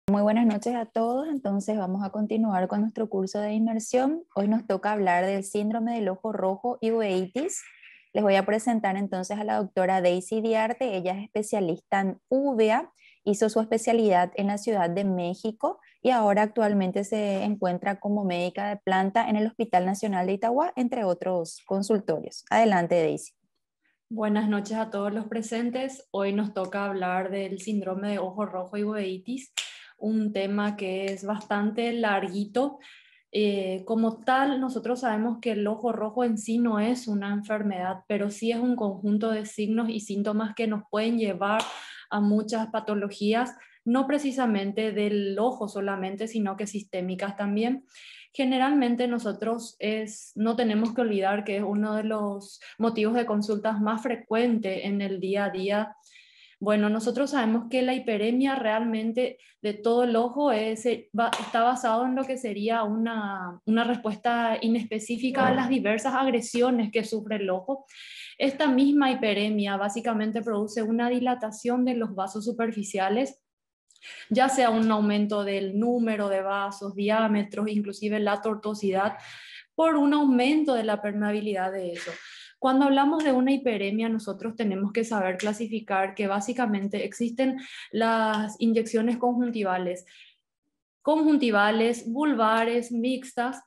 Muy buenas noches a todos. Entonces vamos a continuar con nuestro curso de inmersión. Hoy nos toca hablar del síndrome del ojo rojo y uveitis. Les voy a presentar entonces a la doctora Daisy Diarte. Ella es especialista en uvea, hizo su especialidad en la Ciudad de México y ahora actualmente se encuentra como médica de planta en el Hospital Nacional de Itagua, entre otros consultorios. Adelante, Daisy. Buenas noches a todos los presentes. Hoy nos toca hablar del síndrome de ojo rojo y uveitis, un tema que es bastante larguito. Como tal, nosotros sabemos que el ojo rojo en sí no es una enfermedad, pero sí es un conjunto de signos y síntomas que nos pueden llevar a muchas patologías, no precisamente del ojo solamente, sino que sistémicas también. Generalmente no tenemos que olvidar que es uno de los motivos de consultas más frecuentes en el día a día. Bueno, nosotros sabemos que la hiperemia realmente de todo el ojo está basado en lo que sería una respuesta inespecífica a las diversas agresiones que sufre el ojo. Esta misma hiperemia básicamente produce una dilatación de los vasos superficiales, ya sea un aumento del número de vasos, diámetros, inclusive la tortuosidad, por un aumento de la permeabilidad de eso. Cuando hablamos de una hiperemia, nosotros tenemos que saber clasificar que básicamente existen las inyecciones conjuntivales, vulvares, mixtas.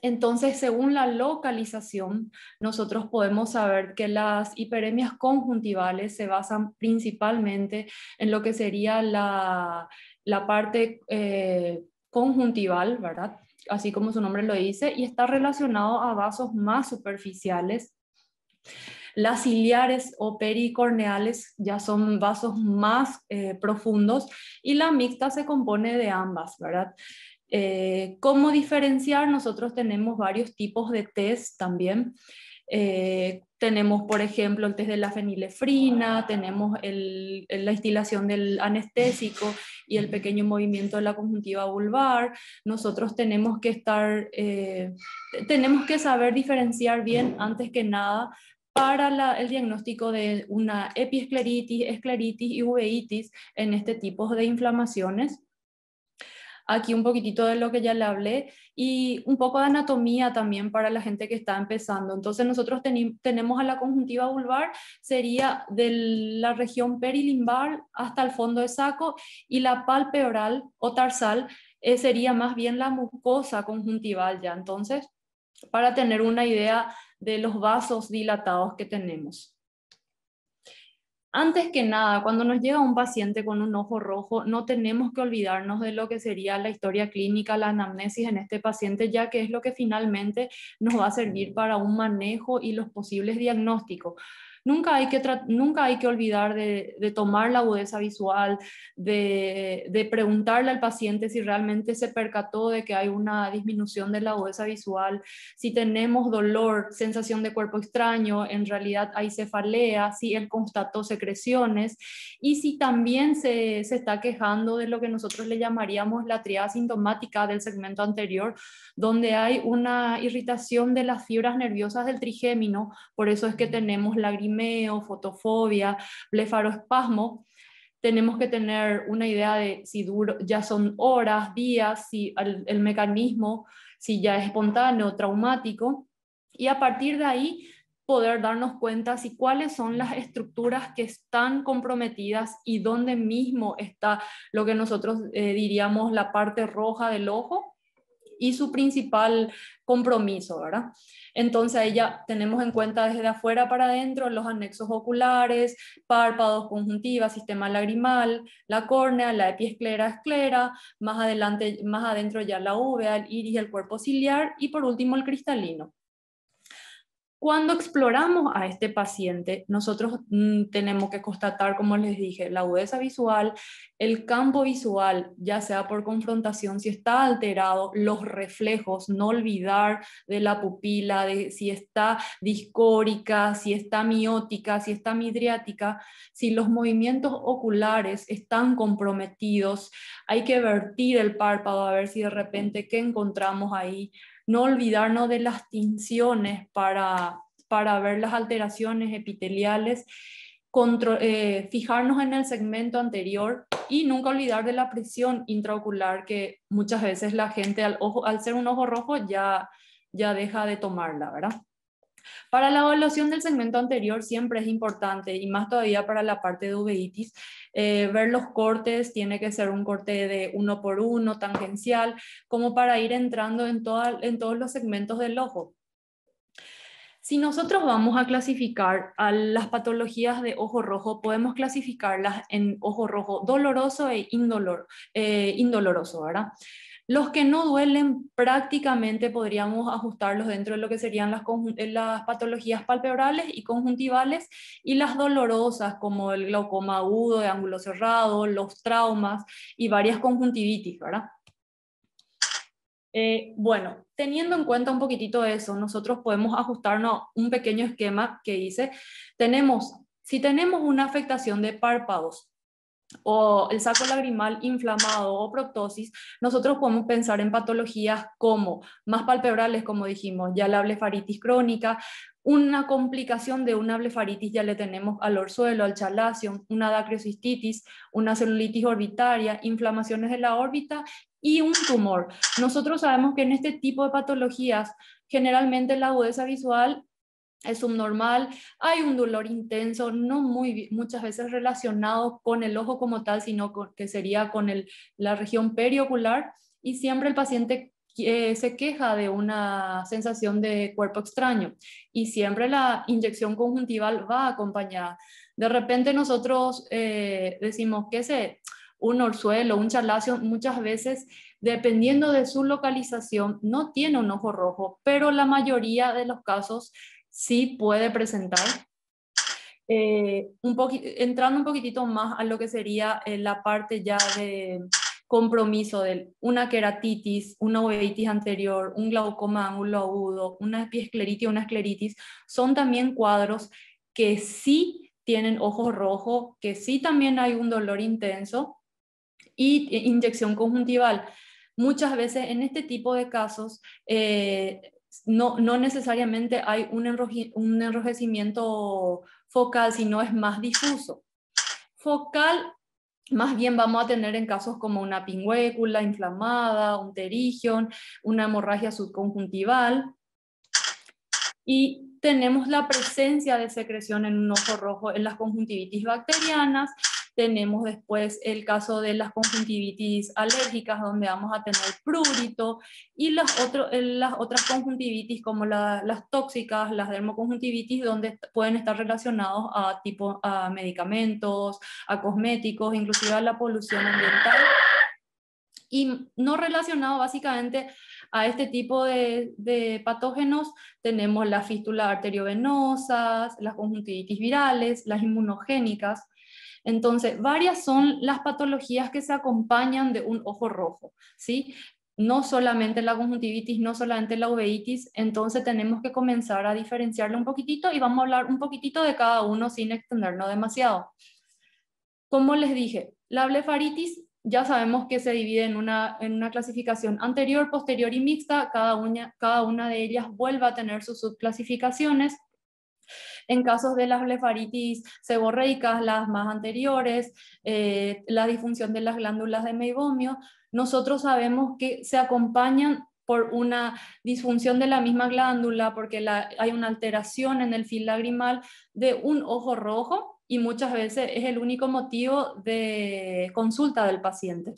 Entonces, según la localización, nosotros podemos saber que las hiperemias conjuntivales se basan principalmente en lo que sería la parte conjuntival, ¿verdad? Así como su nombre lo dice, y está relacionado a vasos más superficiales. Las ciliares o pericorneales ya son vasos más profundos y la mixta se compone de ambas, ¿verdad? ¿Cómo diferenciar? Nosotros tenemos varios tipos de test también. Tenemos, por ejemplo, el test de la fenilefrina, tenemos la instilación del anestésico y el pequeño movimiento de la conjuntiva vulvar. Nosotros tenemos que saber diferenciar bien antes que nada para el diagnóstico de una epiescleritis, escleritis y uveitis en este tipo de inflamaciones. Aquí un poquitito de lo que ya le hablé y un poco de anatomía también para la gente que está empezando. Entonces nosotros tenemos a la conjuntiva vulvar, sería de la región perilimbar hasta el fondo de saco, y la palpeoral o tarsal sería más bien la mucosa conjuntival ya. Entonces, para tener una idea de los vasos dilatados que tenemos. Antes que nada, cuando nos llega un paciente con un ojo rojo, no tenemos que olvidarnos de lo que sería la historia clínica, la anamnesis en este paciente, ya que es lo que finalmente nos va a servir para un manejo y los posibles diagnósticos. Nunca hay que olvidar de tomar la agudeza visual, de preguntarle al paciente si realmente se percató de que hay una disminución de la agudeza visual, si tenemos dolor, sensación de cuerpo extraño, en realidad hay cefalea, si él constató secreciones, y si también se está quejando de lo que nosotros le llamaríamos la triada sintomática del segmento anterior, donde hay una irritación de las fibras nerviosas del trigémino. Por eso es que tenemos lagrimeo, fotofobia, blefaroespasmo. Tenemos que tener una idea de si ya son horas, días, si el mecanismo, si ya es espontáneo, traumático, y a partir de ahí poder darnos cuenta si cuáles son las estructuras que están comprometidas y dónde mismo está lo que nosotros diríamos la parte roja del ojo y su principal compromiso, ¿verdad? Entonces ahí ya tenemos en cuenta desde afuera para adentro los anexos oculares, párpados, conjuntiva, sistema lagrimal, la córnea, la epiesclera, esclera, más adelante, más adentro ya la uvea, el iris, el cuerpo ciliar y por último el cristalino. Cuando exploramos a este paciente, nosotros tenemos que constatar, como les dije, la agudeza visual, el campo visual, ya sea por confrontación, si está alterado, los reflejos, no olvidar de la pupila, de si está discórica, si está miótica, si está midriática, si los movimientos oculares están comprometidos, hay que vertir el párpado a ver si de repente qué encontramos ahí. No olvidarnos de las tinciones para ver las alteraciones epiteliales. fijarnos en el segmento anterior y nunca olvidar de la presión intraocular, que muchas veces la gente al ser un ojo rojo ya deja de tomarla, ¿verdad? Para la evaluación del segmento anterior siempre es importante, y más todavía para la parte de uveitis, ver los cortes. Tiene que ser un corte de 1 por 1, tangencial, como para ir entrando en todos los segmentos del ojo. Si nosotros vamos a clasificar a las patologías de ojo rojo, podemos clasificarlas en ojo rojo doloroso e indoloroso, ¿verdad? Los que no duelen prácticamente podríamos ajustarlos dentro de lo que serían las patologías palpebrales y conjuntivales, y las dolorosas como el glaucoma agudo de ángulo cerrado, los traumas y varias conjuntivitis, ¿verdad? Bueno, teniendo en cuenta un poquitito eso, nosotros podemos ajustarnos a un pequeño esquema que dice, si tenemos una afectación de párpados o el saco lagrimal inflamado o proptosis, nosotros podemos pensar en patologías como más palpebrales, como dijimos, ya la blefaritis crónica. Una complicación de una blefaritis ya le tenemos al orzuelo, al chalazion, una dacriocistitis, una celulitis orbitaria, inflamaciones de la órbita y un tumor. Nosotros sabemos que en este tipo de patologías generalmente la agudeza visual es subnormal, hay un dolor intenso, no muchas veces relacionado con el ojo como tal, sino que sería con la región periocular, y siempre el paciente se queja de una sensación de cuerpo extraño, y siempre la inyección conjuntival va acompañada. De repente nosotros decimos que un orzuelo, un chalacio, muchas veces, dependiendo de su localización, no tiene un ojo rojo, pero la mayoría de los casos sí puede presentar. Entrando un poquitito más a lo que sería la parte ya de compromiso de una queratitis, una uveitis anterior, un glaucoma ángulo agudo, una epiescleritis, una escleritis, son también cuadros que sí tienen ojos rojos, que sí también hay un dolor intenso y inyección conjuntival. Muchas veces en este tipo de casos no necesariamente hay un enrojecimiento focal, sino es más difuso. Focal, más bien vamos a tener en casos como una pingüécula inflamada, un pterigion, una hemorragia subconjuntival, y tenemos la presencia de secreción en un ojo rojo en las conjuntivitis bacterianas. Tenemos después el caso de las conjuntivitis alérgicas, donde vamos a tener prurito, y las otras conjuntivitis como las tóxicas, las dermoconjuntivitis, donde pueden estar relacionados a medicamentos, a cosméticos, inclusive a la polución ambiental. Y no relacionado básicamente a este tipo de patógenos, tenemos las fístulas arteriovenosas, las conjuntivitis virales, las inmunogénicas. Entonces, varias son las patologías que se acompañan de un ojo rojo, ¿sí? No solamente la conjuntivitis, no solamente la uveitis. Entonces tenemos que comenzar a diferenciarle un poquitito, y vamos a hablar un poquitito de cada uno sin extendernos demasiado. Como les dije, la blefaritis ya sabemos que se divide en una clasificación anterior, posterior y mixta. Cada una de ellas vuelve a tener sus subclasificaciones. En casos de las blefaritis seborreicas, las más anteriores, la disfunción de las glándulas de meibomio, nosotros sabemos que se acompañan por una disfunción de la misma glándula, porque hay una alteración en el fil lagrimal de un ojo rojo, y muchas veces es el único motivo de consulta del paciente.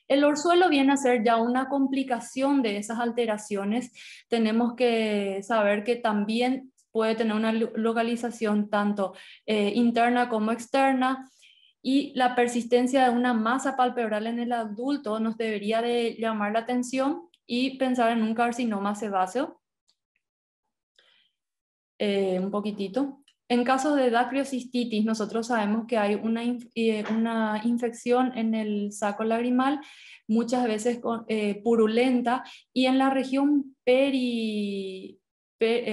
El orzuelo viene a ser ya una complicación de esas alteraciones. Tenemos que saber que también puede tener una localización tanto interna como externa, y la persistencia de una masa palpebral en el adulto nos debería de llamar la atención y pensar en un carcinoma sebáceo. Un poquitito. En caso de dacriocistitis, nosotros sabemos que hay una infección en el saco lagrimal, muchas veces purulenta, y en la región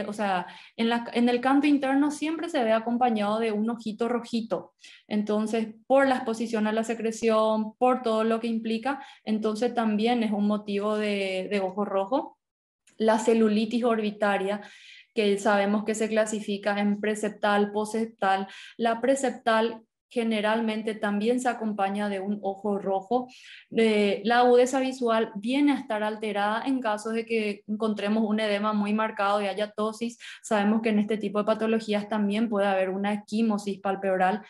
o sea, en el canto interno siempre se ve acompañado de un ojito rojito. Entonces, por la exposición a la secreción, por todo lo que implica, entonces también es un motivo de ojo rojo. La celulitis orbitaria, que sabemos que se clasifica en preceptal, poseptal. La preceptal generalmente también se acompaña de un ojo rojo. La agudeza visual viene a estar alterada en caso de que encontremos un edema muy marcado y haya tosis. Sabemos que en este tipo de patologías también puede haber una equimosis palpebral.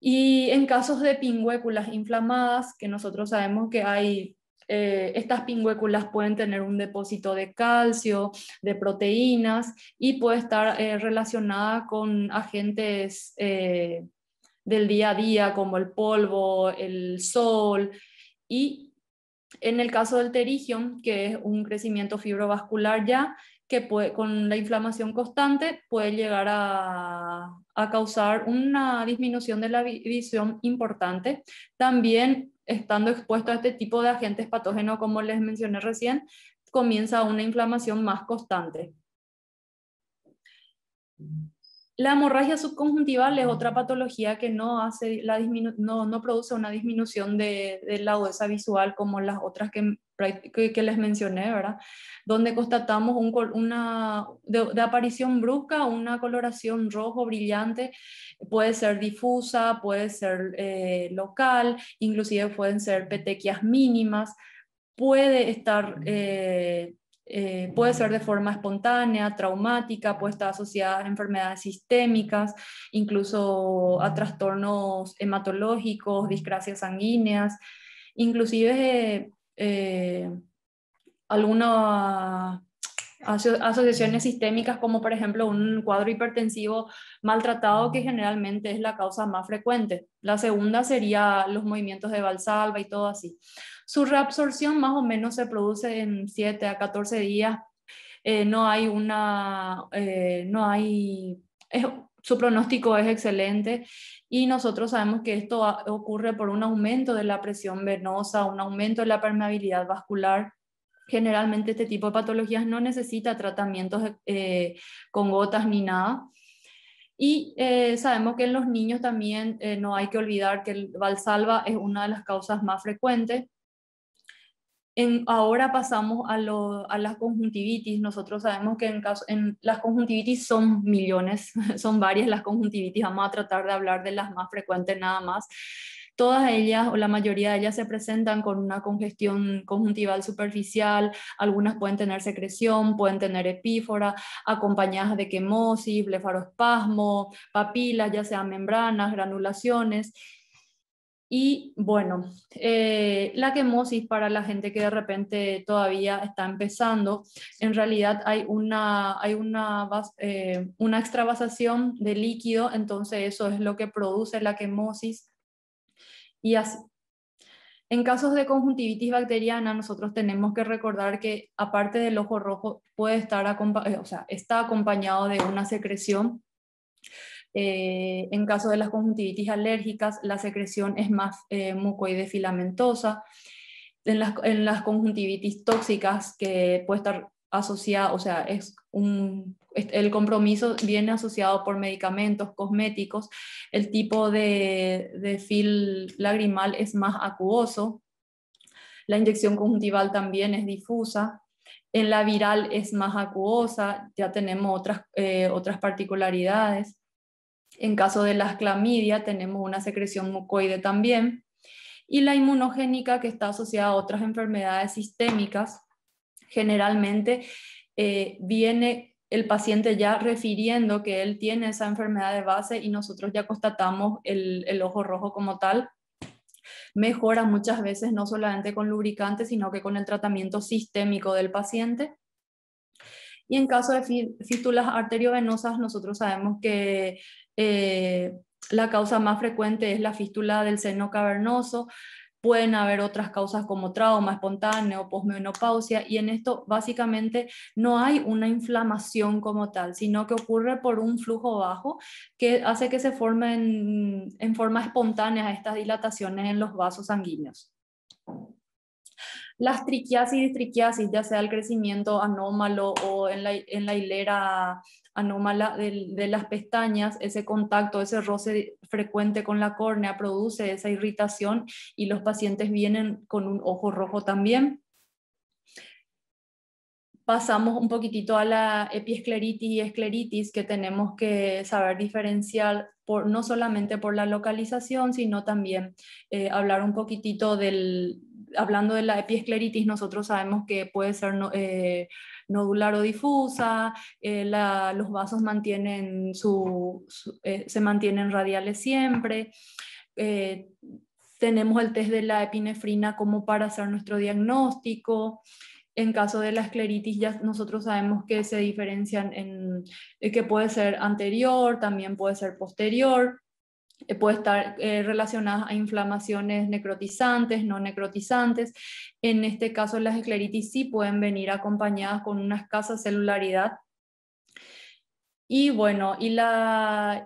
Y en casos de pingüéculas inflamadas, que nosotros sabemos que hay, estas pingüéculas pueden tener un depósito de calcio, de proteínas, y puede estar relacionada con agentes del día a día como el polvo, el sol. Y en el caso del pterigium, que es un crecimiento fibrovascular ya, que puede, con la inflamación constante puede llegar a causar una disminución de la visión importante. También, estando expuesto a este tipo de agentes patógenos, como les mencioné recién, comienza una inflamación más constante. La hemorragia subconjuntival es otra patología que no, no produce una disminución de la agudeza visual como las otras que les mencioné, ¿verdad? Donde constatamos de aparición brusca, una coloración rojo brillante, puede ser difusa, puede ser local, inclusive pueden ser petequias mínimas, puede estar... puede ser de forma espontánea, traumática, puede estar asociada a enfermedades sistémicas, incluso a trastornos hematológicos, discrasias sanguíneas, inclusive algunas asociaciones sistémicas como por ejemplo un cuadro hipertensivo maltratado, que generalmente es la causa más frecuente. La segunda sería los movimientos de Valsalva y todo así. Su reabsorción más o menos se produce en 7 a 14 días. No hay una, no hay, su pronóstico es excelente, y nosotros sabemos que esto ocurre por un aumento de la presión venosa, un aumento de la permeabilidad vascular. Generalmente este tipo de patologías no necesita tratamientos con gotas ni nada. Y sabemos que en los niños también no hay que olvidar que el Valsalva es una de las causas más frecuentes. Ahora pasamos a las conjuntivitis. Nosotros sabemos que en las conjuntivitis son millones, son varias las conjuntivitis. Vamos a tratar de hablar de las más frecuentes nada más. Todas ellas, o la mayoría de ellas, se presentan con una congestión conjuntival superficial. Algunas pueden tener secreción, pueden tener epífora, acompañadas de quemosis, blefaroespasmo, papilas, ya sean membranas, granulaciones. Y bueno, la quemosis, para la gente que de repente todavía está empezando, en realidad una extravasación de líquido, entonces eso es lo que produce la quemosis. Y así. En casos de conjuntivitis bacteriana, nosotros tenemos que recordar que aparte del ojo rojo puede estar está acompañado de una secreción. En caso de las conjuntivitis alérgicas, la secreción es más mucoide filamentosa. En las conjuntivitis tóxicas, que puede estar asociada, o sea, el compromiso viene asociado por medicamentos, cosméticos. El tipo de fil lagrimal es más acuoso. La inyección conjuntival también es difusa. En la viral es más acuosa, ya tenemos otras particularidades. En caso de las clamidia tenemos una secreción mucoide también. Y la inmunogénica, que está asociada a otras enfermedades sistémicas, generalmente viene el paciente ya refiriendo que él tiene esa enfermedad de base y nosotros ya constatamos el ojo rojo como tal. Mejora muchas veces no solamente con lubricantes, sino que con el tratamiento sistémico del paciente. Y en caso de fístulas arteriovenosas, nosotros sabemos que la causa más frecuente es la fístula del seno cavernoso. Pueden haber otras causas como trauma espontáneo, posmenopausia, y en esto básicamente no hay una inflamación como tal, sino que ocurre por un flujo bajo que hace que se formen en forma espontánea estas dilataciones en los vasos sanguíneos. Las triquiasis y distriquiasis, ya sea el crecimiento anómalo o en la hilera anómala de las pestañas, ese contacto, ese roce frecuente con la córnea produce esa irritación y los pacientes vienen con un ojo rojo también. Pasamos un poquitito a la epiescleritis y escleritis, que tenemos que saber diferenciar no solamente por la localización, sino también hablar un poquitito hablando de la epiescleritis, nosotros sabemos que puede ser nodular o difusa, los vasos se mantienen radiales siempre. Tenemos el test de la epinefrina como para hacer nuestro diagnóstico. En caso de la escleritis, ya nosotros sabemos que se diferencian que puede ser anterior, también puede ser posterior, puede estar relacionada a inflamaciones necrotizantes, no necrotizantes. En este caso, las escleritis sí pueden venir acompañadas con una escasa celularidad. Y bueno, y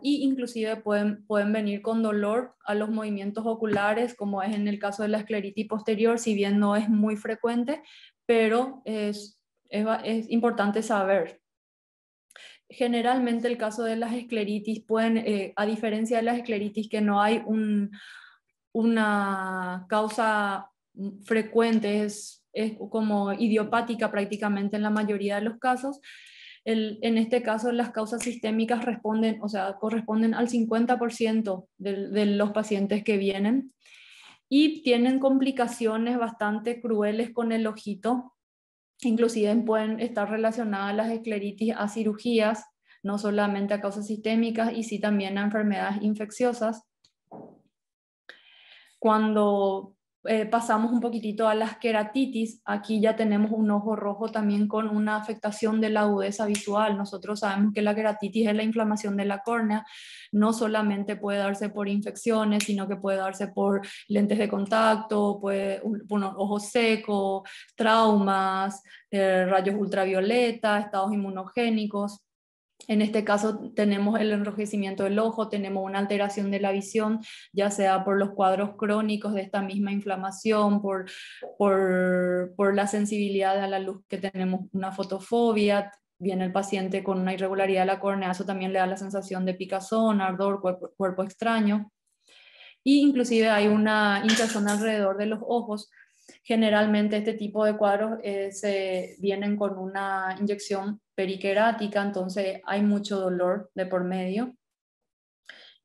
inclusive pueden venir con dolor a los movimientos oculares, como es en el caso de la escleritis posterior, si bien no es muy frecuente, pero es importante saber. Generalmente el caso de las escleritis a diferencia de las escleritis que no hay una causa frecuente, es como idiopática prácticamente en la mayoría de los casos. En este caso las causas sistémicas corresponden al 50% de los pacientes que vienen y tienen complicaciones bastante crueles con el ojito. Inclusive pueden estar relacionadas las escleritis a cirugías, no solamente a causas sistémicas, y sí también a enfermedades infecciosas. Cuando pasamos un poquitito a las queratitis, aquí ya tenemos un ojo rojo también con una afectación de la agudeza visual. Nosotros sabemos que la queratitis es la inflamación de la córnea, no solamente puede darse por infecciones, sino que puede darse por lentes de contacto, un ojo seco, traumas, rayos ultravioleta, estados inmunogénicos. En este caso tenemos el enrojecimiento del ojo, tenemos una alteración de la visión, ya sea por los cuadros crónicos de esta misma inflamación, por la sensibilidad a la luz, que tenemos una fotofobia, viene el paciente con una irregularidad de la córnea, eso también le da la sensación de picazón, ardor, cuerpo extraño. Y inclusive hay una hinchazón alrededor de los ojos. Generalmente este tipo de cuadros se vienen con una inyección periquerática, entonces hay mucho dolor de por medio.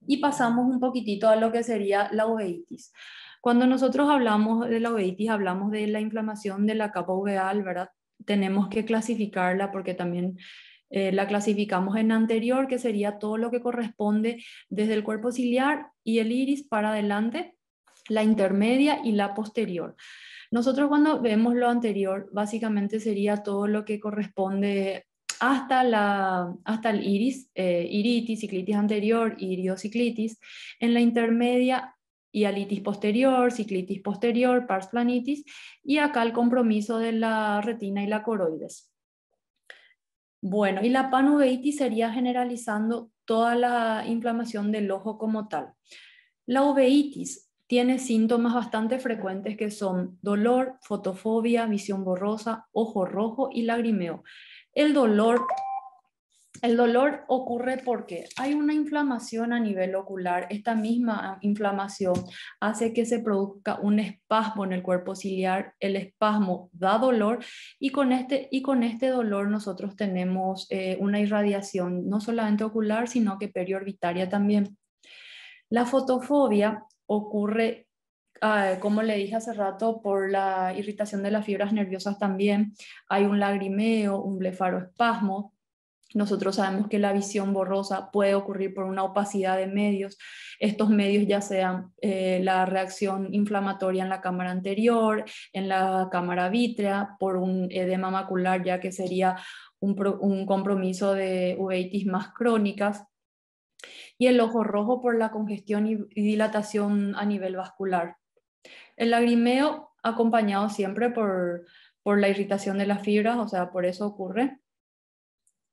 Y pasamos un poquitito a lo que sería la uveitis. Cuando nosotros hablamos de la uveitis, hablamos de la inflamación de la capa uveal, ¿verdad? Tenemos que clasificarla porque también la clasificamos en anterior, que sería todo lo que corresponde desde el cuerpo ciliar y el iris para adelante, la intermedia y la posterior. Nosotros cuando vemos lo anterior, básicamente sería todo lo que corresponde hasta el iris, iritis, ciclitis anterior, iriociclitis. En la intermedia, hialitis posterior, ciclitis posterior, pars planitis, y acá el compromiso de la retina y la coroides. Bueno, y la panuveitis sería generalizando toda la inflamación del ojo como tal. La uveitis tiene síntomas bastante frecuentes que son dolor, fotofobia, visión borrosa, ojo rojo y lagrimeo. El dolor ocurre porque hay una inflamación a nivel ocular. Esta misma inflamación hace que se produzca un espasmo en el cuerpo ciliar. El espasmo da dolor y con este dolor nosotros tenemos una irradiación no solamente ocular, sino que periorbitaria también. La fotofobia ocurre, como le dije hace rato, por la irritación de las fibras nerviosas también. Hay un lagrimeo, un blefaroespasmo. Nosotros sabemos que la visión borrosa puede ocurrir por una opacidad de medios. Estos medios ya sean la reacción inflamatoria en la cámara anterior, en la cámara vítrea, por un edema macular, ya que sería un compromiso de uveitis más crónicas, y el ojo rojo por la congestión y dilatación a nivel vascular. El lagrimeo acompañado siempre por la irritación de las fibras, o sea, por eso ocurre,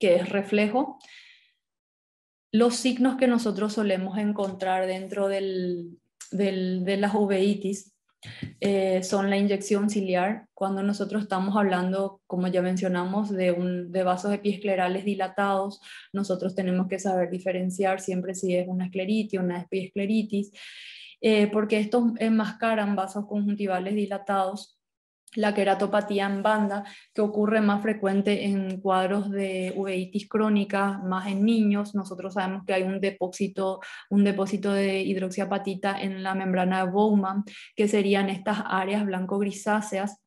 que es reflejo. Los signos que nosotros solemos encontrar dentro de las uveitis son la inyección ciliar. Cuando nosotros estamos hablando, como ya mencionamos, de vasos epiesclerales dilatados, nosotros tenemos que saber diferenciar siempre si es una escleritis o una epiescleritis, porque estos enmascaran vasos conjuntivales dilatados la queratopatía en banda, que ocurre más frecuente en cuadros de uveitis crónica, más en niños. Nosotros sabemos que hay un depósito de hidroxiapatita en la membrana de Bowman, que serían estas áreas blanco-grisáceas.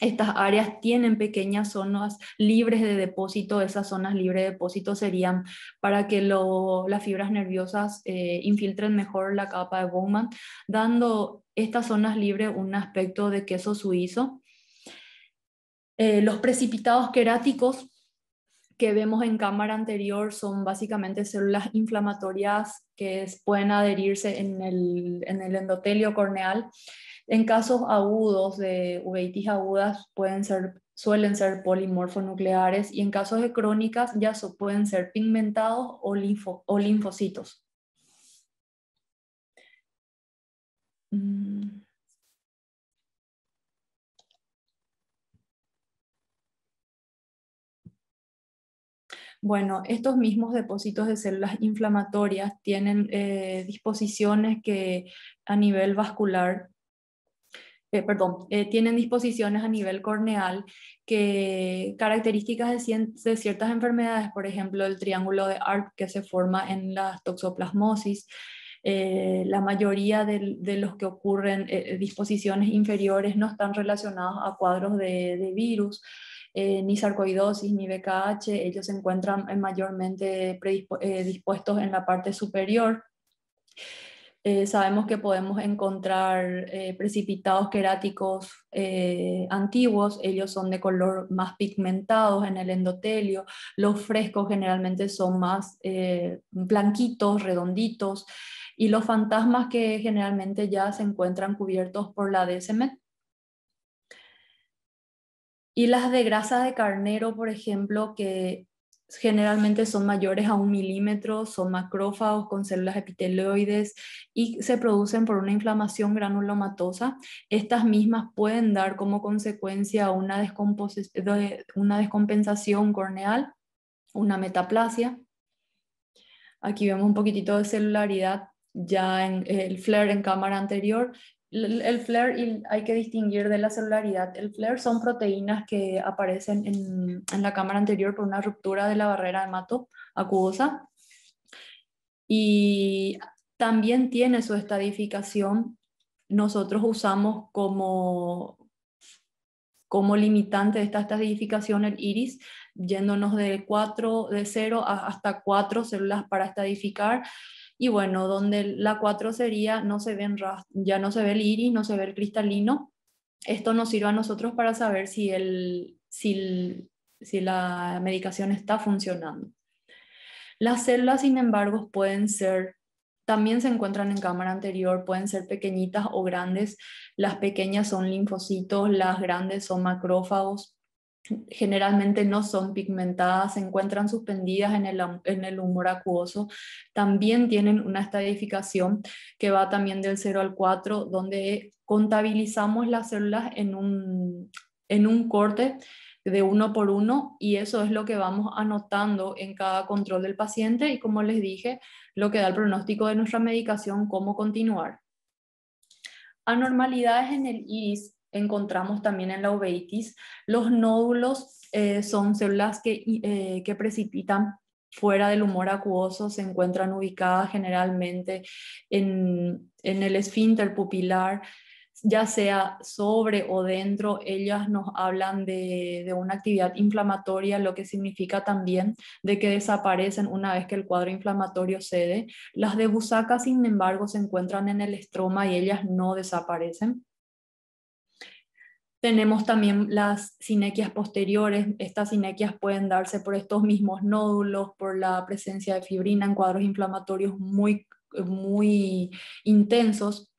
Estas áreas tienen pequeñas zonas libres de depósito. Esas zonas libres de depósito serían para que las fibras nerviosas infiltren mejor la capa de Bowman, dando estas zonas libres un aspecto de queso suizo. Los precipitados queráticos que vemos en cámara anterior son básicamente células inflamatorias que pueden adherirse en el endotelio corneal. En casos agudos de uveitis agudas suelen ser polimorfonucleares, y en casos de crónicas ya pueden ser pigmentados o linfocitos. Bueno, estos mismos depósitos de células inflamatorias tienen disposiciones que a nivel vascular, tienen disposiciones a nivel corneal, que características de ciertas enfermedades, por ejemplo, el triángulo de ARP que se forma en la toxoplasmosis. La mayoría de los que ocurren disposiciones inferiores no están relacionados a cuadros de virus, ni sarcoidosis ni BKH. Ellos se encuentran mayormente dispuestos en la parte superior. Sabemos que podemos encontrar precipitados queráticos antiguos. Ellos son de color más pigmentados en el endotelio. Los frescos generalmente son más blanquitos, redonditos, y los fantasmas que generalmente ya se encuentran cubiertos por la DSMET. Y las de grasa de carnero, por ejemplo, que generalmente son mayores a 1 milímetro, son macrófagos con células epitelioides y se producen por una inflamación granulomatosa. Estas mismas pueden dar como consecuencia una descompensación corneal, una metaplasia. Aquí vemos un poquitito de celularidad ya en el FLAIR en cámara anterior. El FLAIR hay que distinguir de la celularidad. El FLAIR son proteínas que aparecen en la cámara anterior por una ruptura de la barrera hematoacuosa, y también tiene su estadificación. Nosotros usamos como limitante de esta estadificación el iris, yéndonos de 0 hasta 4 células para estadificar. Y bueno, donde la 4 sería, ya no se ve el iris, no se ve el cristalino. Esto nos sirve a nosotros para saber si la medicación está funcionando. Las células, sin embargo, también se encuentran en cámara anterior, pueden ser pequeñitas o grandes. Las pequeñas son linfocitos, las grandes son macrófagos. Generalmente no son pigmentadas, se encuentran suspendidas en el humor acuoso. También tienen una estadificación que va también del 0 al 4, donde contabilizamos las células en un corte de 1 por 1, y eso es lo que vamos anotando en cada control del paciente, y como les dije, lo que da el pronóstico de nuestra medicación, cómo continuar. Anormalidades en el iris encontramos también en la uveitis. Los nódulos son células que precipitan fuera del humor acuoso, se encuentran ubicadas generalmente en el esfínter pupilar, ya sea sobre o dentro. Ellas nos hablan de una actividad inflamatoria, lo que significa también de que desaparecen una vez que el cuadro inflamatorio cede. Las de Busaka, sin embargo, se encuentran en el estroma y ellas no desaparecen. Tenemos también las sinequias posteriores. Estas sinequias pueden darse por estos mismos nódulos, por la presencia de fibrina en cuadros inflamatorios muy, muy intensos.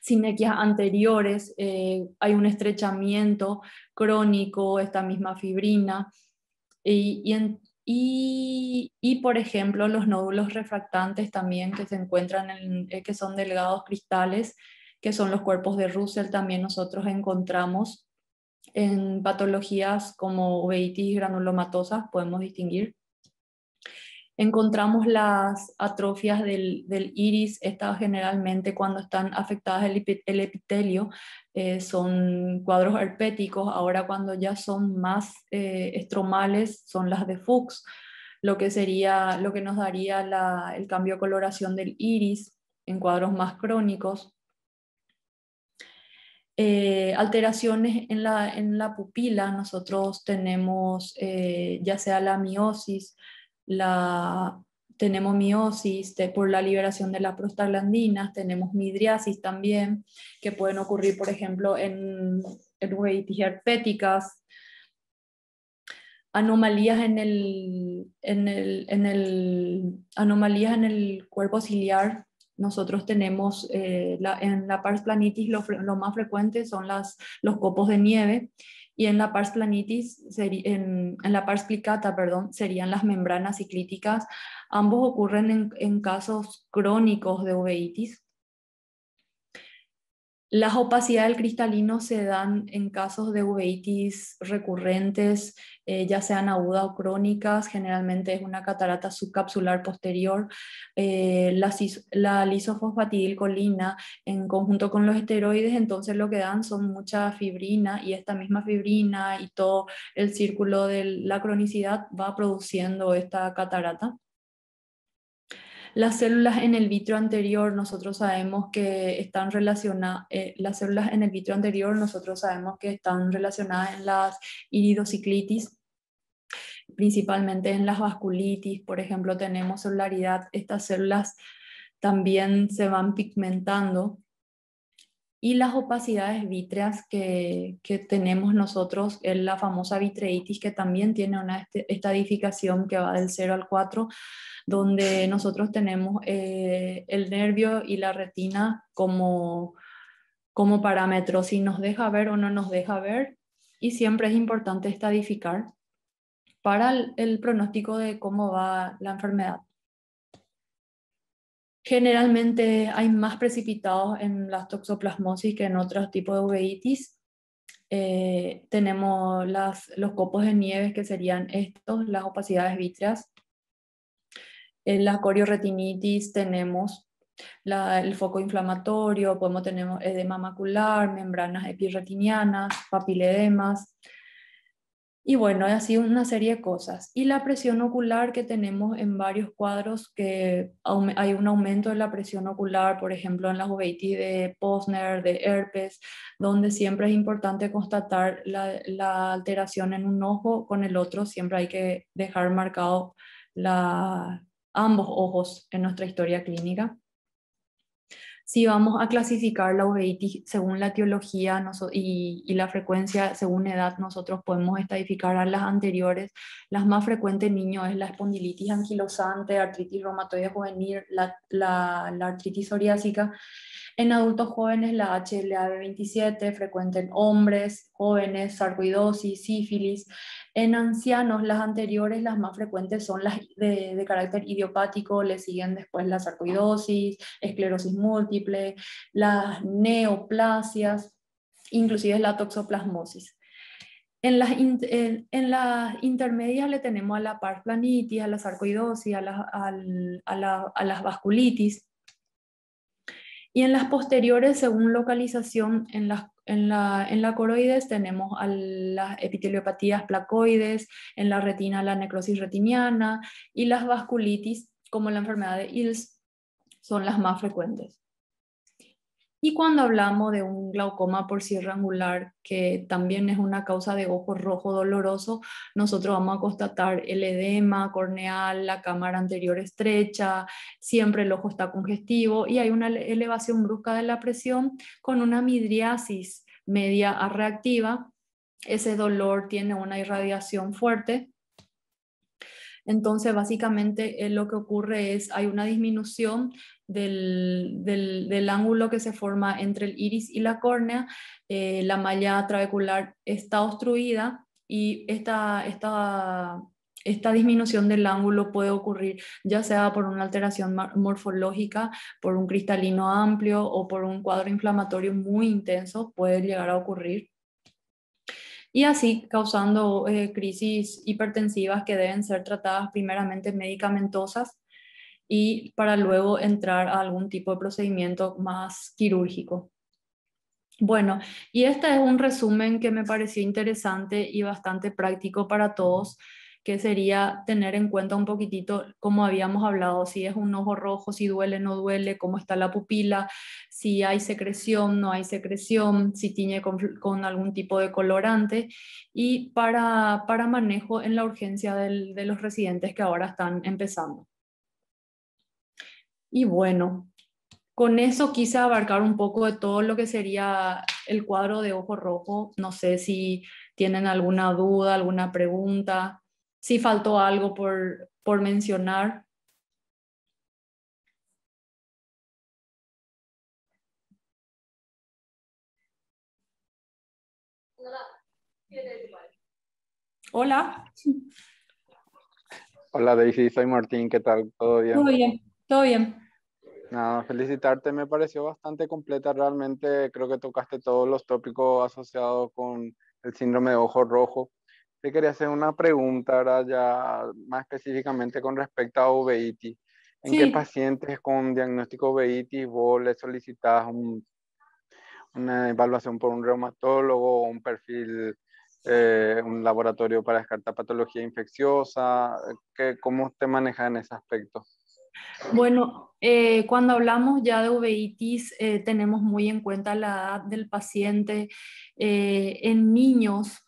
Sinequias anteriores, hay un estrechamiento crónico, esta misma fibrina. Y por ejemplo, los nódulos refractantes también que se encuentran que son delgados cristales, que son los cuerpos de Russell, también nosotros encontramos en patologías como uveitis granulomatosas, podemos distinguir. Encontramos las atrofias del iris, estas generalmente cuando están afectadas el epitelio, son cuadros herpéticos. Ahora cuando ya son más estromales son las de Fuchs, lo que sería, lo que nos daría el cambio de coloración del iris en cuadros más crónicos. Alteraciones en la pupila, nosotros tenemos ya sea la miosis, la, tenemos miosis por la liberación de las prostaglandinas, tenemos midriasis también, que pueden ocurrir, por ejemplo, en uveitis herpéticas, anomalías anomalías en el cuerpo ciliar. Nosotros tenemos en la pars planitis lo más frecuente son los copos de nieve, y en la pars planitis, en la pars plicata, perdón, serían las membranas ciclíticas. Ambos ocurren en casos crónicos de uveitis. Las opacidades del cristalino se dan en casos de uveitis recurrentes, ya sean agudas o crónicas. Generalmente es una catarata subcapsular posterior. La lisofosfatidilcolina en conjunto con los esteroides, entonces lo que dan son mucha fibrina, y esta misma fibrina y todo el círculo de la cronicidad va produciendo esta catarata. Las células en el vitro anterior, nosotros sabemos que están relacionadas, las células en el vitro anterior, nosotros sabemos que están relacionadas en las iridociclitis, principalmente en las vasculitis. Por ejemplo, tenemos celularidad, estas células también se van pigmentando. Y las opacidades vítreas que tenemos nosotros, en la famosa vitreitis, que también tiene una estadificación que va del 0 al 4, donde nosotros tenemos el nervio y la retina como parámetros, si nos deja ver o no nos deja ver, y siempre es importante estadificar para el pronóstico de cómo va la enfermedad. Generalmente hay más precipitados en las toxoplasmosis que en otros tipos de uveitis. Tenemos los copos de nieve, que serían estos, las opacidades vítreas. En la corioretinitis tenemos el foco inflamatorio, tenemos edema macular, membranas epirretinianas, papiledemas, y bueno, así una serie de cosas. Y la presión ocular, que tenemos en varios cuadros, que hay un aumento de la presión ocular, por ejemplo, en las uveitis de Posner, de herpes, donde siempre es importante constatar la alteración en un ojo con el otro. Siempre hay que dejar marcado ambos ojos en nuestra historia clínica. Si vamos a clasificar la uveitis según la etiología y la frecuencia según edad, nosotros podemos estadificar a las anteriores. Las más frecuentes en niños es la espondilitis anquilosante, artritis reumatoide juvenil, la artritis psoriásica. En adultos jóvenes, la HLA-B27, frecuente en hombres jóvenes, sarcoidosis, sífilis. En ancianos, las anteriores, las más frecuentes son las de carácter idiopático, le siguen después la sarcoidosis, esclerosis múltiple, las neoplasias, inclusive la toxoplasmosis. En las intermedias le tenemos a la pars planitis, a la sarcoidosis, a las vasculitis. Y en las posteriores, según localización, en la coroides tenemos a las epiteliopatías placoides, en la retina la necrosis retiniana, y las vasculitis, como la enfermedad de Ills, son las más frecuentes. Y cuando hablamos de un glaucoma por cierre angular, que también es una causa de ojo rojo doloroso, nosotros vamos a constatar el edema corneal, la cámara anterior estrecha, siempre el ojo está congestivo, y hay una elevación brusca de la presión con una midriasis media a reactiva. Ese dolor tiene una irradiación fuerte. Entonces, básicamente lo que ocurre es, hay una disminución del ángulo que se forma entre el iris y la córnea. La malla trabecular está obstruida, y esta disminución del ángulo puede ocurrir ya sea por una alteración morfológica, por un cristalino amplio, o por un cuadro inflamatorio muy intenso, puede llegar a ocurrir. y así causando crisis hipertensivas que deben ser tratadas primeramente medicamentosas y para luego entrar a algún tipo de procedimiento más quirúrgico. Bueno, y este es un resumen que me pareció interesante y bastante práctico para todos, que sería tener en cuenta un poquitito, como habíamos hablado, si es un ojo rojo, si duele, no duele, cómo está la pupila, si hay secreción, no hay secreción, si tiñe con algún tipo de colorante, y para manejo en la urgencia de los residentes que ahora están empezando. Y bueno. Con eso quise abarcar un poco de todo lo que sería el cuadro de ojo rojo. No sé si tienen alguna duda, alguna pregunta, si faltó algo por mencionar. Hola, Hola Daisy, soy Martín, ¿qué tal? ¿Todo todo bien? bien, todo bien. Nada, felicitarte, me pareció bastante completa realmente, creo que tocaste todos los tópicos asociados con el síndrome de ojo rojo. Te quería hacer una pregunta ahora ya más específicamente con respecto a uveitis. ¿En qué Sí. pacientes con diagnóstico uveitis vos le solicitas una evaluación por un reumatólogo o un perfil, un laboratorio para descartar patología infecciosa? ¿Cómo te manejas en ese aspecto? Bueno, cuando hablamos ya de uveitis, tenemos muy en cuenta la edad del paciente. En niños,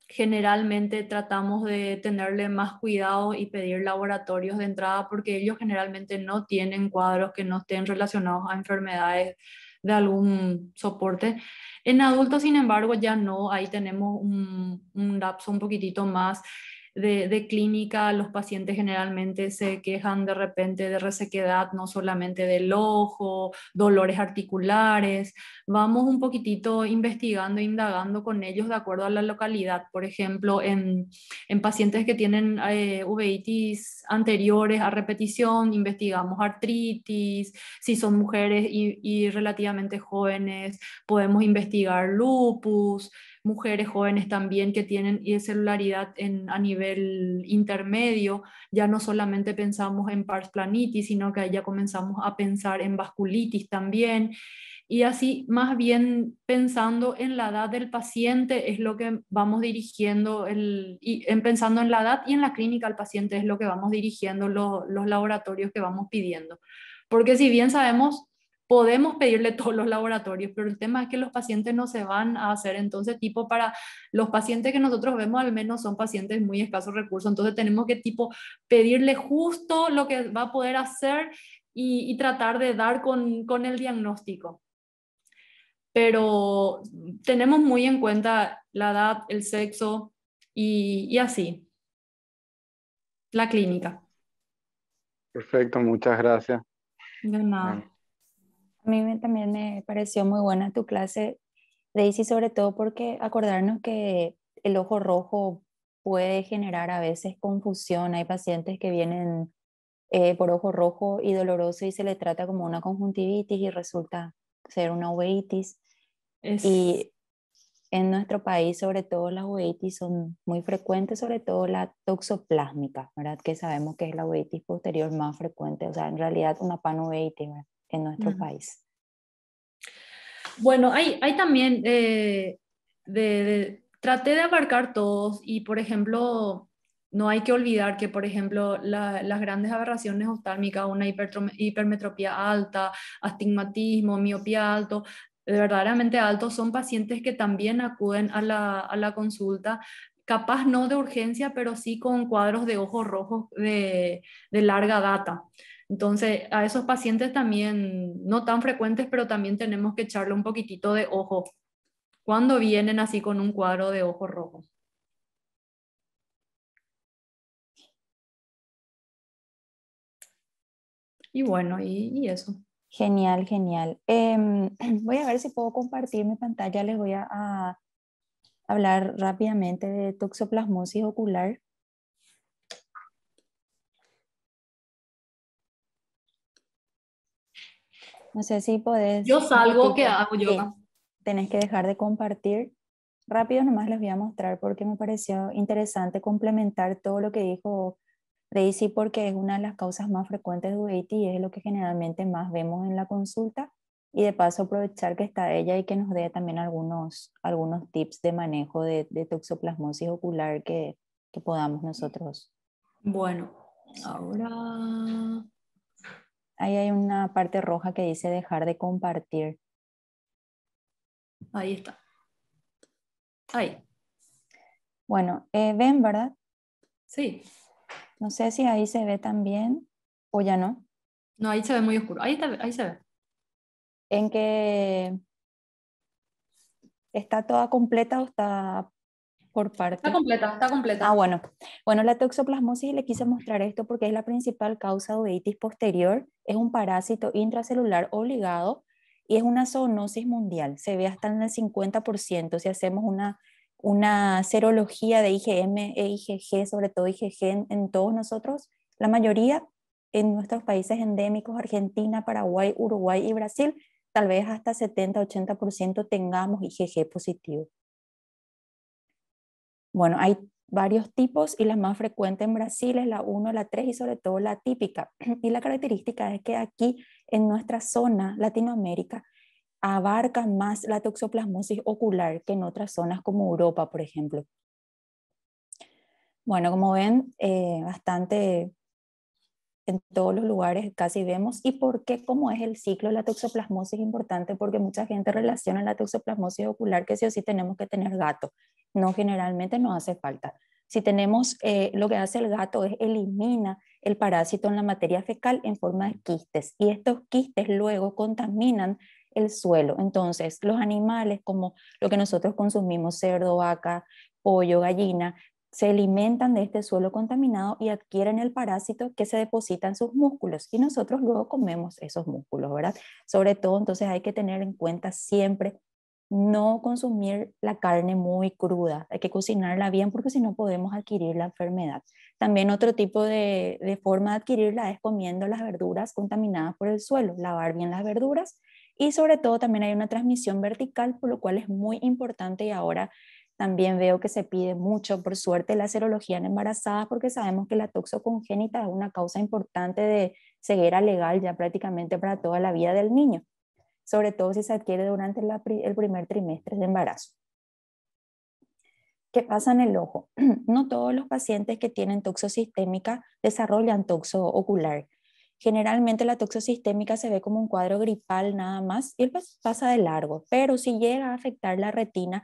generalmente tratamos de tenerle más cuidado y pedir laboratorios de entrada porque ellos generalmente no tienen cuadros que no estén relacionados a enfermedades de algún soporte. En adultos, sin embargo, ya no, ahí tenemos un lapso un poquitito más de clínica. Los pacientes generalmente se quejan de repente de resequedad, no solamente del ojo, dolores articulares. Vamos un poquitito investigando, indagando con ellos de acuerdo a la localidad. Por ejemplo, en pacientes que tienen uveitis anteriores a repetición, investigamos artritis. Si son mujeres y relativamente jóvenes, podemos investigar lupus. Mujeres jóvenes también que tienen celularidad a nivel intermedio, ya no solamente pensamos en pars planitis, sino que ya comenzamos a pensar en vasculitis también. Y así, más bien pensando en la edad del paciente, es lo que vamos dirigiendo, pensando en la edad y en la clínica del paciente, es lo que vamos dirigiendo los laboratorios que vamos pidiendo. Porque si bien sabemos, podemos pedirle todos los laboratorios, pero el tema es que los pacientes no se van a hacer. Entonces, tipo, para los pacientes que nosotros vemos, al menos son pacientes muy escasos recursos. Entonces, tenemos que, tipo, pedirle justo lo que va a poder hacer y tratar de dar con el diagnóstico. Pero tenemos muy en cuenta la edad, el sexo y así, la clínica. Perfecto, muchas gracias. De Bien. nada. A mí también me pareció muy buena tu clase, Daisy, sobre todo porque acordarnos que el ojo rojo puede generar a veces confusión. Hay pacientes que vienen por ojo rojo y doloroso y se le trata como una conjuntivitis y resulta ser una uveitis. Es, Y en nuestro país, sobre todo, las uveitis son muy frecuentes, sobre todo la toxoplásmica, ¿verdad? Que sabemos que es la uveitis posterior más frecuente, o sea, en realidad una panoveitis, ¿verdad? En nuestro mm. país. Bueno, hay también, traté de abarcar todos y, por ejemplo, no hay que olvidar que, por ejemplo, las grandes aberraciones oftálmicas, una hipermetropía alta, astigmatismo, miopía alto, verdaderamente alto, son pacientes que también acuden a la consulta, capaz no de urgencia, pero sí con cuadros de ojos rojos de larga data. Entonces, a esos pacientes también, no tan frecuentes, pero también tenemos que echarle un poquitito de ojo cuando vienen así con un cuadro de ojo rojo. Y bueno, y eso. Genial, genial. Voy a ver si puedo compartir mi pantalla. Les voy a hablar rápidamente de toxoplasmosis ocular. No sé si Yo podés salgo, ¿qué repetirme. hago yo Sí, acá? tenés que dejar de compartir Rápido nomás les voy a mostrar porque me pareció interesante complementar todo lo que dijo Daisy porque es una de las causas más frecuentes de uveitis y es lo que generalmente más vemos en la consulta. Y de paso aprovechar que está ella y que nos dé también algunos tips de manejo de toxoplasmosis ocular que podamos nosotros. Bueno, Sí. ahora Ahí hay una parte roja que dice dejar de compartir. ahí está. Ahí, Bueno, ven, ¿verdad? sí. No sé si ahí se ve también o ya no. No, ahí se ve muy oscuro. Ahí, ahí se ve. En que está toda completa o está por Está parte. completa, está Ah, completa. bueno. Bueno, la toxoplasmosis le quise mostrar esto porque es la principal causa de uveitis posterior. Es un parásito intracelular obligado y es una zoonosis mundial. Se ve hasta en el 50% si hacemos una serología de IgM e IgG, sobre todo IgG en todos nosotros. La mayoría en nuestros países endémicos, Argentina, Paraguay, Uruguay y Brasil, tal vez hasta 70-80% tengamos IgG positivo. Bueno, hay varios tipos y la más frecuente en Brasil es la 1, la 3 y sobre todo la típica. Y la característica es que aquí en nuestra zona, Latinoamérica, abarca más la toxoplasmosis ocular que en otras zonas como Europa, por ejemplo. Bueno, como ven, bastante en todos los lugares casi vemos. ¿Y por qué? ¿Cómo es el ciclo de la toxoplasmosis? Es importante porque mucha gente relaciona la toxoplasmosis ocular que sí o sí tenemos que tener gato. No, generalmente no hace falta. Si tenemos, lo que hace el gato es elimina el parásito en la materia fecal en forma de quistes y estos quistes luego contaminan el suelo. Entonces, los animales como lo que nosotros consumimos, cerdo, vaca, pollo, gallina, se alimentan de este suelo contaminado y adquieren el parásito que se deposita en sus músculos y nosotros luego comemos esos músculos, ¿verdad? Sobre todo, entonces hay que tener en cuenta siempre no consumir la carne muy cruda, hay que cocinarla bien porque si no podemos adquirir la enfermedad. También otro tipo de forma de adquirirla es comiendo las verduras contaminadas por el suelo, lavar bien las verduras y sobre todo también hay una transmisión vertical, por lo cual es muy importante y ahora también veo que se pide mucho, por suerte, la serología en embarazadas porque sabemos que la toxocongénita es una causa importante de ceguera legal ya prácticamente para toda la vida del niño, sobre todo si se adquiere durante el primer trimestre de embarazo. ¿Qué pasa en el ojo? No todos los pacientes que tienen toxosistémica desarrollan toxo ocular. Generalmente la toxosistémica se ve como un cuadro gripal nada más y pasa de largo, pero si llega a afectar la retina,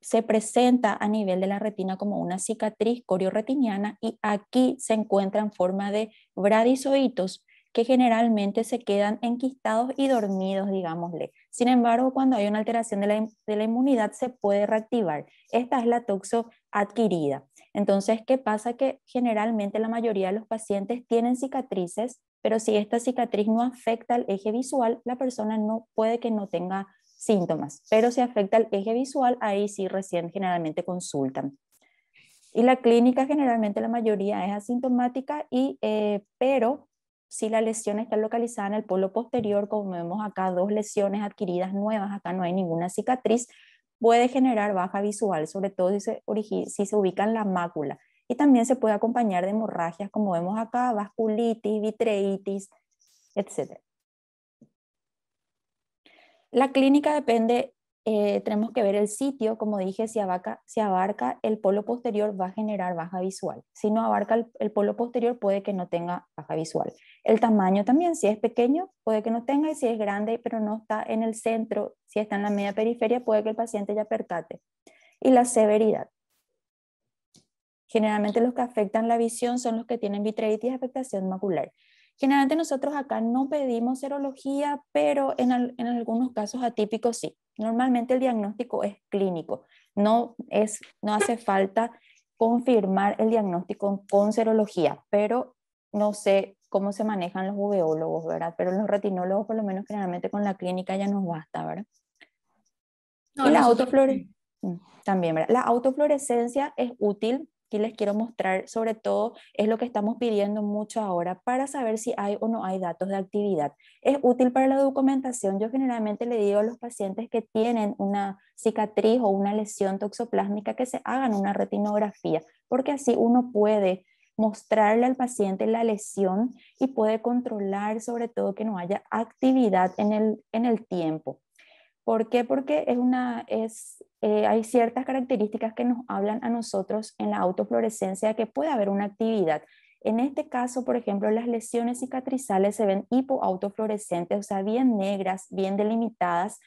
se presenta a nivel de la retina como una cicatriz corioretiniana y aquí se encuentra en forma de bradizoitos que generalmente se quedan enquistados y dormidos, digámosle. Sin embargo, cuando hay una alteración de la inmunidad se puede reactivar. Esta es la toxo adquirida. Entonces, ¿qué pasa? Que generalmente la mayoría de los pacientes tienen cicatrices, pero si esta cicatriz no afecta al eje visual, la persona no puede que no tenga síntomas, pero si afecta el eje visual, ahí sí recién generalmente consultan. Y la clínica generalmente la mayoría es asintomática, pero si la lesión está localizada en el polo posterior, como vemos acá, dos lesiones adquiridas nuevas, acá no hay ninguna cicatriz, puede generar baja visual, sobre todo si se ubica en la mácula. Y también se puede acompañar de hemorragias, como vemos acá, vasculitis, vitreitis, etc. La clínica depende, tenemos que ver el sitio, como dije, si abarca el polo posterior va a generar baja visual. Si no abarca el polo posterior puede que no tenga baja visual. El tamaño también, si es pequeño puede que no tenga y si es grande pero no está en el centro, si está en la media periferia puede que el paciente ya percate. Y la severidad. Generalmente los que afectan la visión son los que tienen vitreitis y afectación macular. Generalmente nosotros acá no pedimos serología, pero en algunos casos atípicos sí. Normalmente el diagnóstico es clínico, no hace falta confirmar el diagnóstico con serología, pero no sé cómo se manejan los uveólogos, ¿verdad? Pero los retinólogos por lo menos generalmente con la clínica ya nos basta, ¿verdad? No, Y nosotros también, ¿verdad? La autofluorescencia es útil que les quiero mostrar, sobre todo, es lo que estamos pidiendo mucho ahora para saber si hay o no hay datos de actividad. Es útil para la documentación. Yo generalmente le digo a los pacientes que tienen una cicatriz o una lesión toxoplásmica que se hagan una retinografía, porque así uno puede mostrarle al paciente la lesión y puede controlar sobre todo que no haya actividad en el tiempo. ¿Por qué? Porque hay ciertas características que nos hablan a nosotros en la autofluorescencia de que puede haber una actividad. En este caso, por ejemplo, las lesiones cicatrizales se ven hipoautofluorescentes, o sea, bien negras, bien delimitadas,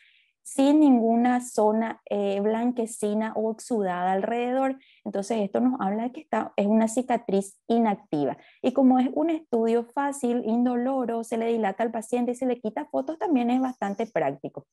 sin ninguna zona blanquecina o exudada alrededor. Entonces, esto nos habla de que es una cicatriz inactiva. Y como es un estudio fácil, indoloro, se le dilata al paciente y se le quita fotos, también es bastante práctico.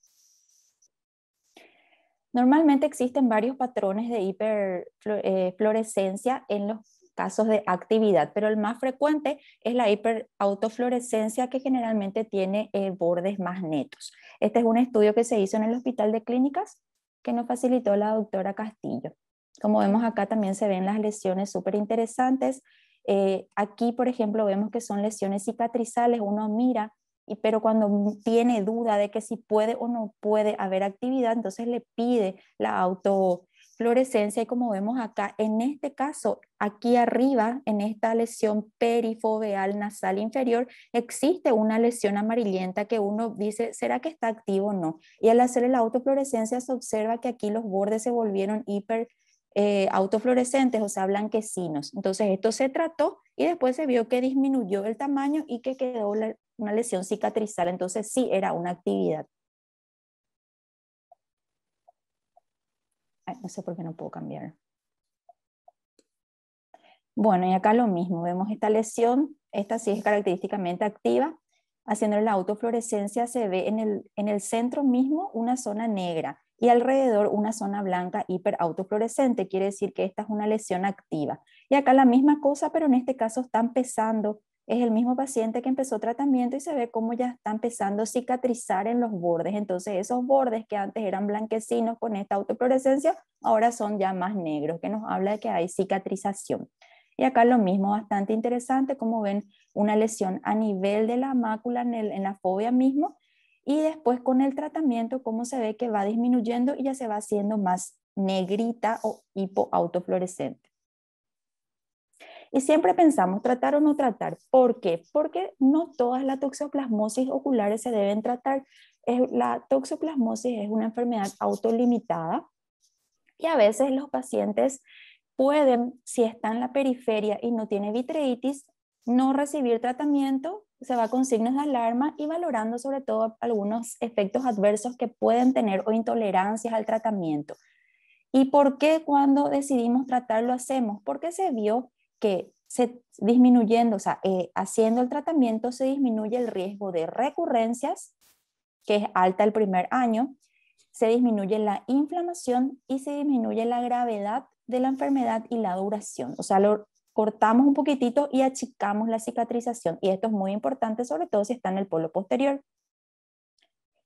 Normalmente existen varios patrones de hiperfluorescencia en los casos de actividad, pero el más frecuente es la hiperautofluorescencia, que generalmente tiene bordes más netos. Este es un estudio que se hizo en el Hospital de Clínicas que nos facilitó la doctora Castillo. Como vemos acá también se ven las lesiones súper interesantes. Aquí, por ejemplo, vemos que son lesiones cicatrizales. Uno mira, pero cuando tiene duda de que si puede o no puede haber actividad, entonces le pide la autofluorescencia, y como vemos acá, en este caso, aquí arriba, en esta lesión perifoveal nasal inferior, existe una lesión amarillenta que uno dice, ¿será que está activo o no? Y al hacer la autofluorescencia se observa que aquí los bordes se volvieron autofluorescentes, o sea, blanquecinos. Entonces esto se trató y después se vio que disminuyó el tamaño y que quedó una lesión cicatrizal. Entonces sí era una actividad. Ay, no sé por qué no puedo cambiar. Bueno, y acá lo mismo, vemos esta lesión, esta sí es característicamente activa. Haciendo la autofluorescencia se ve en el centro mismo una zona negra y alrededor una zona blanca hiperautofluorescente, quiere decir que esta es una lesión activa. Y acá la misma cosa, pero en este caso está empezando, es el mismo paciente que empezó tratamiento y se ve cómo ya está empezando a cicatrizar en los bordes. Entonces esos bordes que antes eran blanquecinos con esta autofluorescencia, ahora son ya más negros, que nos habla de que hay cicatrización. Y acá lo mismo, bastante interesante, como ven, una lesión a nivel de la mácula en la fovea mismo, y después con el tratamiento cómo se ve que va disminuyendo y ya se va haciendo más negrita o hipoautofluorescente. Y siempre pensamos tratar o no tratar. ¿Por qué? Porque no todas las toxoplasmosis oculares se deben tratar. La toxoplasmosis es una enfermedad autolimitada y a veces los pacientes pueden, si está en la periferia y no tiene vitreitis, no recibir tratamiento, se va con signos de alarma y valorando sobre todo algunos efectos adversos que pueden tener o intolerancias al tratamiento. ¿Y por qué cuando decidimos tratar lo hacemos? Porque se vio que disminuyendo, o sea, haciendo el tratamiento se disminuye el riesgo de recurrencias, que es alta el primer año, se disminuye la inflamación y se disminuye la gravedad de la enfermedad y la duración. O sea, lo cortamos un poquitito y achicamos la cicatrización. Y esto es muy importante, sobre todo si está en el polo posterior.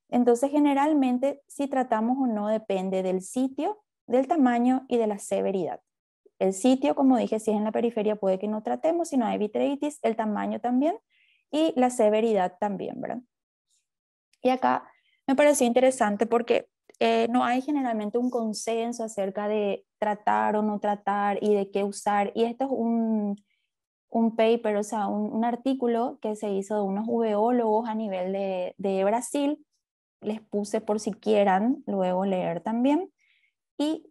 Entonces, generalmente, si tratamos o no depende del sitio, del tamaño y de la severidad. El sitio, como dije, si es en la periferia puede que no tratemos, si no hay vitreitis, el tamaño también y la severidad también, ¿verdad? Y acá me pareció interesante porque no hay generalmente un consenso acerca de tratar o no tratar y de qué usar. Y esto es un paper, o sea, un artículo que se hizo de unos uveólogos a nivel de Brasil. Les puse por si quieran luego leer también. Y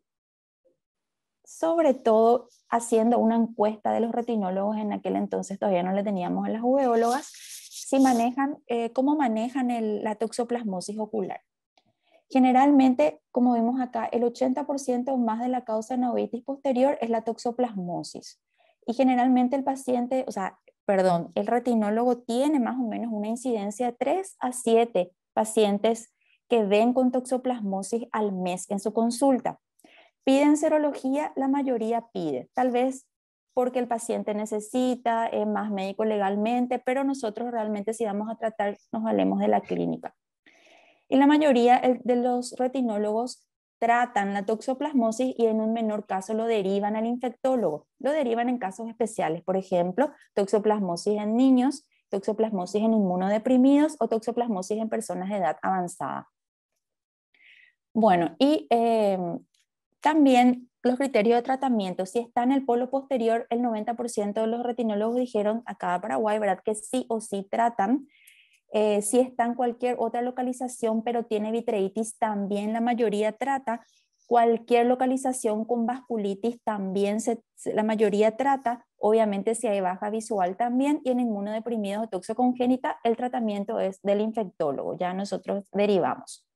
sobre todo haciendo una encuesta de los retinólogos, en aquel entonces todavía no le teníamos a las uveólogas, si manejan, cómo manejan la toxoplasmosis ocular. Generalmente, como vimos acá, el 80% más de la causa de novitis posterior es la toxoplasmosis. Y generalmente el paciente, el retinólogo tiene más o menos una incidencia de 3 a 7 pacientes que ven con toxoplasmosis al mes en su consulta. Piden serología, la mayoría pide, tal vez porque el paciente necesita, es más médico legalmente, pero nosotros realmente si vamos a tratar nos valemos de la clínica. Y la mayoría de los retinólogos tratan la toxoplasmosis y en un menor caso lo derivan al infectólogo. Lo derivan en casos especiales, por ejemplo, toxoplasmosis en niños, toxoplasmosis en inmunodeprimidos o toxoplasmosis en personas de edad avanzada. Bueno, y también los criterios de tratamiento. Si está en el polo posterior, el 90% de los retinólogos dijeron acá en Paraguay, ¿verdad?, que sí o sí tratan. Si está en cualquier otra localización, pero tiene vitreitis, también la mayoría trata. Cualquier localización con vasculitis también la mayoría trata. Obviamente si hay baja visual también, y en inmunodeprimidos o toxocongénita el tratamiento es del infectólogo, ya nosotros derivamos.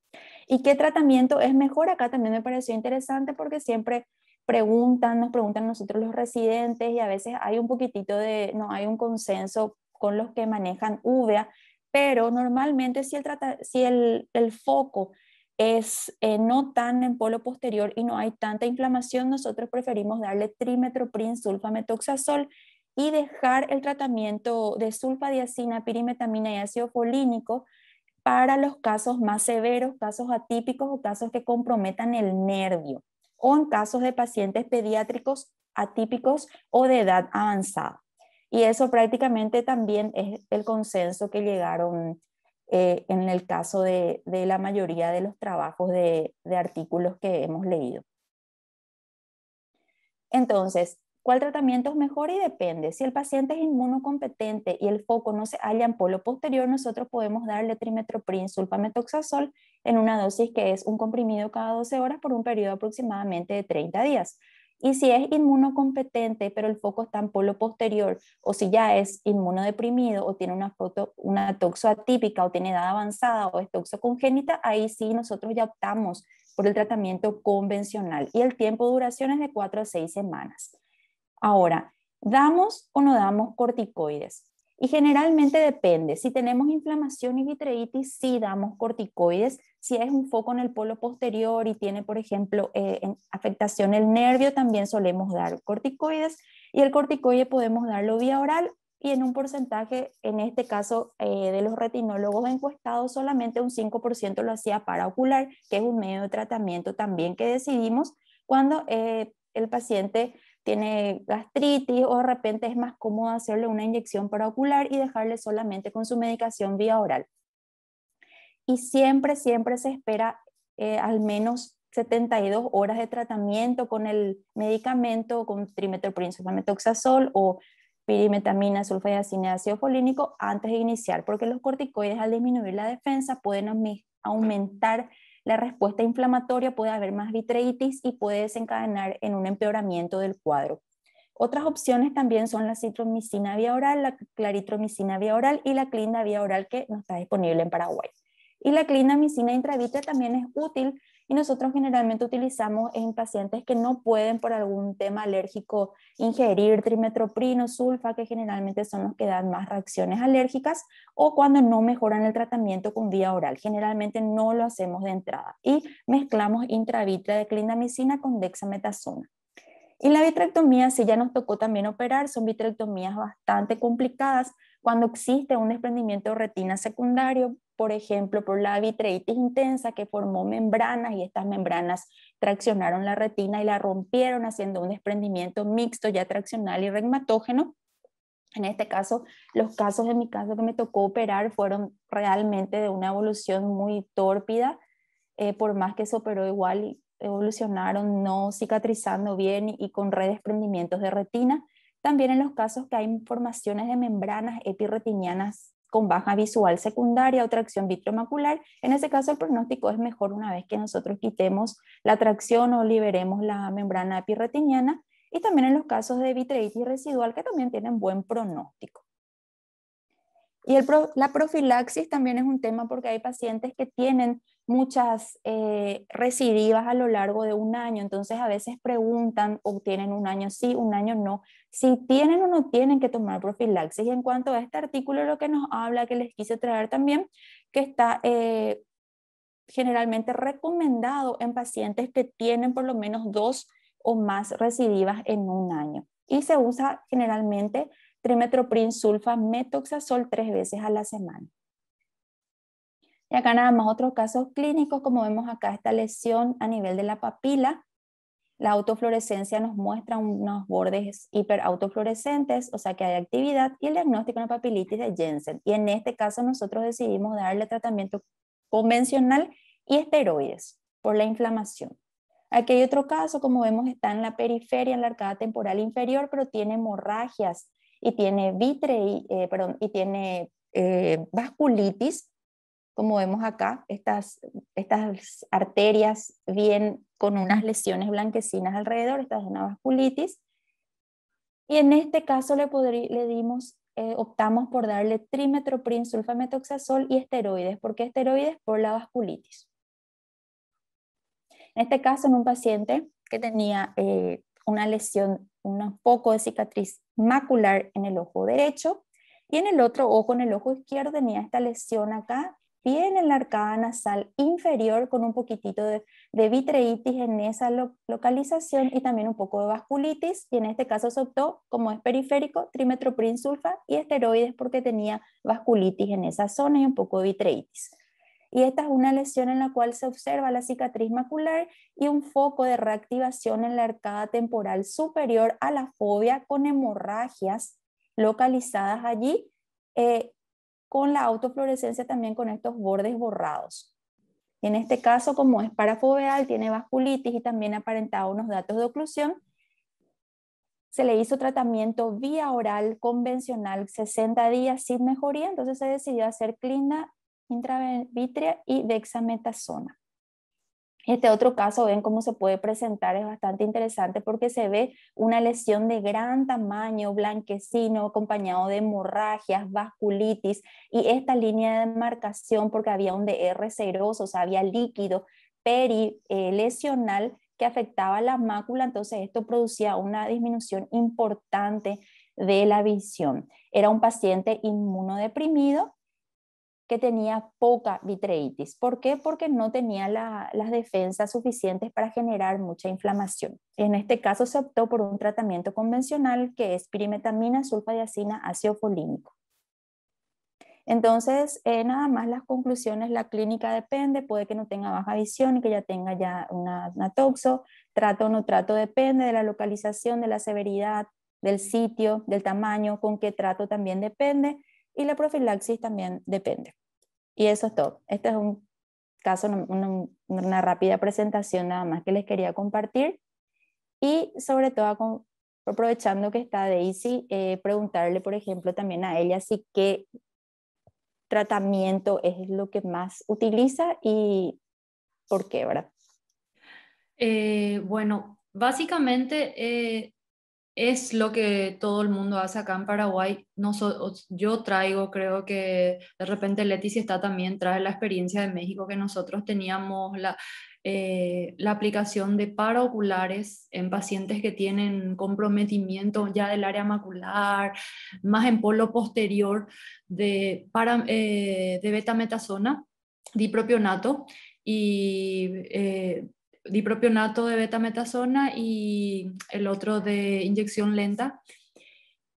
¿Y qué tratamiento es mejor? Acá también me pareció interesante porque siempre nos preguntan a nosotros los residentes, y a veces hay un poquitito no hay un consenso con los que manejan uvea, pero normalmente si el foco es no tan en polo posterior y no hay tanta inflamación, nosotros preferimos darle trimmetoprim, sulfamethoxazol, y dejar el tratamiento de sulfadiazina, pirimetamina y ácido folínico para los casos más severos, casos atípicos o casos que comprometan el nervio, o en casos de pacientes pediátricos atípicos o de edad avanzada. Y eso prácticamente también es el consenso que llegaron en el caso de la mayoría de los trabajos de artículos que hemos leído. Entonces, ¿cuál tratamiento es mejor? Y depende. Si el paciente es inmunocompetente y el foco no se halla en polo posterior, nosotros podemos darle trimmetoprim, sulfamethoxazol en una dosis que es un comprimido cada 12 horas por un periodo aproximadamente de 30 días. Y si es inmunocompetente, pero el foco está en polo posterior, o si ya es inmunodeprimido, o tiene una toxo atípica, o tiene edad avanzada, o es toxo congénita, ahí sí nosotros ya optamos por el tratamiento convencional. Y el tiempo de duración es de 4 a 6 semanas. Ahora, ¿damos o no damos corticoides? Y generalmente depende. Si tenemos inflamación y vitreitis, sí damos corticoides. Si es un foco en el polo posterior y tiene, por ejemplo, afectación del nervio, también solemos dar corticoides. Y el corticoide podemos darlo vía oral, y en un porcentaje, en este caso de los retinólogos encuestados, solamente un 5% lo hacía paraocular, que es un medio de tratamiento también que decidimos cuando el paciente tiene gastritis o de repente es más cómodo hacerle una inyección paraocular y dejarle solamente con su medicación vía oral. Y siempre se espera al menos 72 horas de tratamiento con el medicamento, con trimmetoprim, sulfamethoxazol o pirimetamina, sulfadiazina, ácido folínico antes de iniciar, porque los corticoides, al disminuir la defensa, pueden aumentar la respuesta inflamatoria, puede haber más vitreitis y puede desencadenar en un empeoramiento del cuadro. Otras opciones también son la citromicina vía oral, la claritromicina vía oral y la clinda vía oral, que no está disponible en Paraguay. Y la clindamicina intravítrea también es útil, y nosotros generalmente utilizamos en pacientes que no pueden por algún tema alérgico ingerir trimmetoprim o sulfa, que generalmente son los que dan más reacciones alérgicas, o cuando no mejoran el tratamiento con vía oral. Generalmente no lo hacemos de entrada y mezclamos intravítrea de clindamicina con dexametasona. Y la vitrectomía, si ya nos tocó también operar, son vitrectomías bastante complicadas cuando existe un desprendimiento de retina secundario, por ejemplo, por la vitreitis intensa que formó membranas, y estas membranas traccionaron la retina y la rompieron, haciendo un desprendimiento mixto ya traccional y regmatógeno. En este caso, los casos en mi caso que me tocó operar fueron realmente de una evolución muy tórpida, por más que se operó igual, evolucionaron no cicatrizando bien y con redesprendimientos de retina. También en los casos que hay formaciones de membranas epirretinianas con baja visual secundaria o tracción vitreomacular, en ese caso el pronóstico es mejor una vez que nosotros quitemos la tracción o liberemos la membrana epirretiniana, y también en los casos de vitreitis residual, que también tienen buen pronóstico. Y la profilaxis también es un tema, porque hay pacientes que tienen muchas recidivas a lo largo de un año, entonces a veces preguntan, o tienen un año sí, un año no, si tienen o no tienen que tomar profilaxis. Y en cuanto a este artículo, lo que nos habla, que les quise traer también, que está generalmente recomendado en pacientes que tienen por lo menos 2 o más recidivas en un año. Y se usa generalmente trimmetoprim sulfa metoxazol 3 veces a la semana. Y acá nada más otros casos clínicos, como vemos acá esta lesión a nivel de la papila. La autofluorescencia nos muestra unos bordes hiperautofluorescentes, o sea que hay actividad, y el diagnóstico de la papilitis de Jensen. Y en este caso nosotros decidimos darle tratamiento convencional y esteroides por la inflamación. Aquí hay otro caso, como vemos, está en la periferia, en la arcada temporal inferior, pero tiene hemorragias y tiene y tiene vasculitis, como vemos acá, estas arterias bien con unas lesiones blanquecinas alrededor, esta es una vasculitis. Y en este caso optamos por darle trimetoprim, sulfamethoxazol y esteroides. ¿Por qué esteroides? Por la vasculitis. En este caso, en un paciente que tenía una lesión, un poco de cicatriz macular en el ojo derecho, y en el otro ojo, en el ojo izquierdo, tenía esta lesión acá, bien en la arcada nasal inferior, con un poquitito de vitreitis en esa localización y también un poco de vasculitis. Y en este caso se optó, como es periférico, trimetoprim sulfa y esteroides porque tenía vasculitis en esa zona y un poco de vitreitis. Y esta es una lesión en la cual se observa la cicatriz macular y un foco de reactivación en la arcada temporal superior a la fovea con hemorragias localizadas allí, con la autofluorescencia también con estos bordes borrados. En este caso, como es parafoveal, tiene vasculitis y también aparentaba unos datos de oclusión, se le hizo tratamiento vía oral convencional 60 días sin mejoría, entonces se decidió hacer clínica intravitrea y dexametasona. Este otro caso, ven cómo se puede presentar, es bastante interesante porque se ve una lesión de gran tamaño, blanquecino, acompañado de hemorragias, vasculitis, y esta línea de demarcación porque había un DR seroso, o sea, había líquido perilesional que afectaba la mácula, entonces esto producía una disminución importante de la visión. Era un paciente inmunodeprimido que tenía poca vitreitis. ¿Por qué? Porque no tenía las defensas suficientes para generar mucha inflamación. En este caso se optó por un tratamiento convencional que es pirimetamina, sulfadiazina, ácido folínico. Entonces, nada más las conclusiones, la clínica depende, puede que no tenga baja visión y que ya tenga ya una toxo, trato o no trato depende de la localización, de la severidad, del sitio, del tamaño, con qué trato también depende, y la profilaxis también depende. Y eso es todo. Este es un caso, una rápida presentación nada más que les quería compartir. Y sobre todo, aprovechando que está Daisy, preguntarle, por ejemplo, también a ella si qué tratamiento es lo que más utiliza y por qué, ¿verdad? Bueno, básicamente es lo que todo el mundo hace acá en Paraguay. Yo traigo, creo que de repente Leti, si está también, trae la experiencia de México, que nosotros teníamos la aplicación de paraoculares en pacientes que tienen comprometimiento ya del área macular, más en polo posterior de betametasona, dipropionato y dipropionato de betametasona y el otro de inyección lenta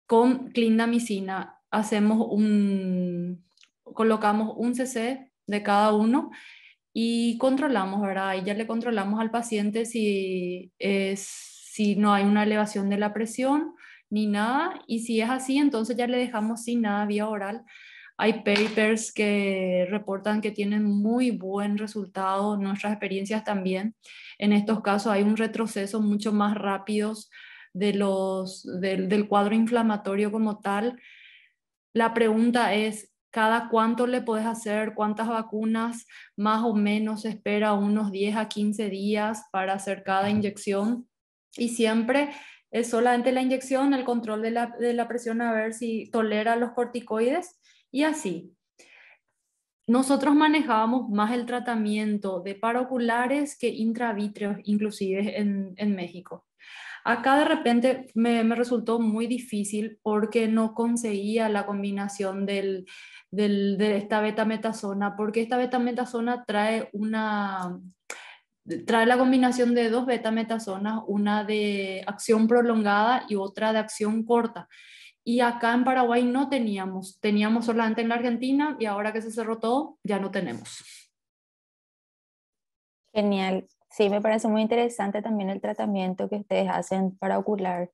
con clindamicina. Colocamos un cc de cada uno y controlamos, ¿verdad? Ahí ya le controlamos al paciente si no hay una elevación de la presión ni nada, y si es así, entonces ya le dejamos sin nada vía oral. Hay papers que reportan que tienen muy buen resultado, nuestras experiencias también. En estos casos hay un retroceso mucho más rápido del cuadro inflamatorio como tal. La pregunta es, ¿cada cuánto le puedes hacer? ¿Cuántas vacunas? Más o menos se espera unos 10 a 15 días para hacer cada inyección. Y siempre es solamente la inyección, el control de la presión, a ver si tolera los corticoides y así. Nosotros manejábamos más el tratamiento de paraoculares que intravítreos, inclusive en México. Acá de repente me resultó muy difícil porque no conseguía la combinación de esta betametasona, porque esta betametasona trae la combinación de dos betametasonas, una de acción prolongada y otra de acción corta. y acá en Paraguay no teníamos, teníamos solamente en la Argentina y ahora que se cerró todo, ya no tenemos. Genial. Sí, me parece muy interesante también el tratamiento que ustedes hacen para ocular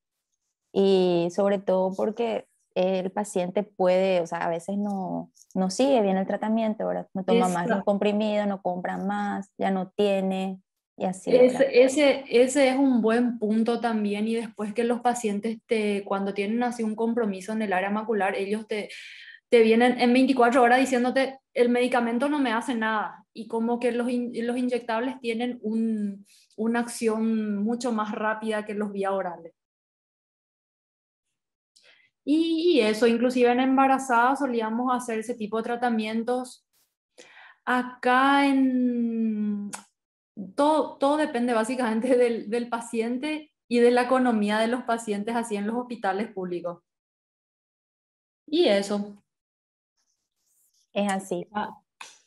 y sobre todo porque el paciente puede, o sea, a veces no sigue bien el tratamiento, ¿verdad? No toma más los Esa, comprimidos, no compra más, ya no tiene y así, ¿verdad? ese es un buen punto también y después que los pacientes cuando tienen así un compromiso en el área macular, ellos te vienen en 24 horas diciéndote, el medicamento no me hace nada y como que los inyectables tienen una acción mucho más rápida que los vía orales. Y eso, inclusive en embarazadas solíamos hacer ese tipo de tratamientos. Acá todo depende básicamente del paciente y de la economía de los pacientes así en los hospitales públicos. Y eso, Es así. ah,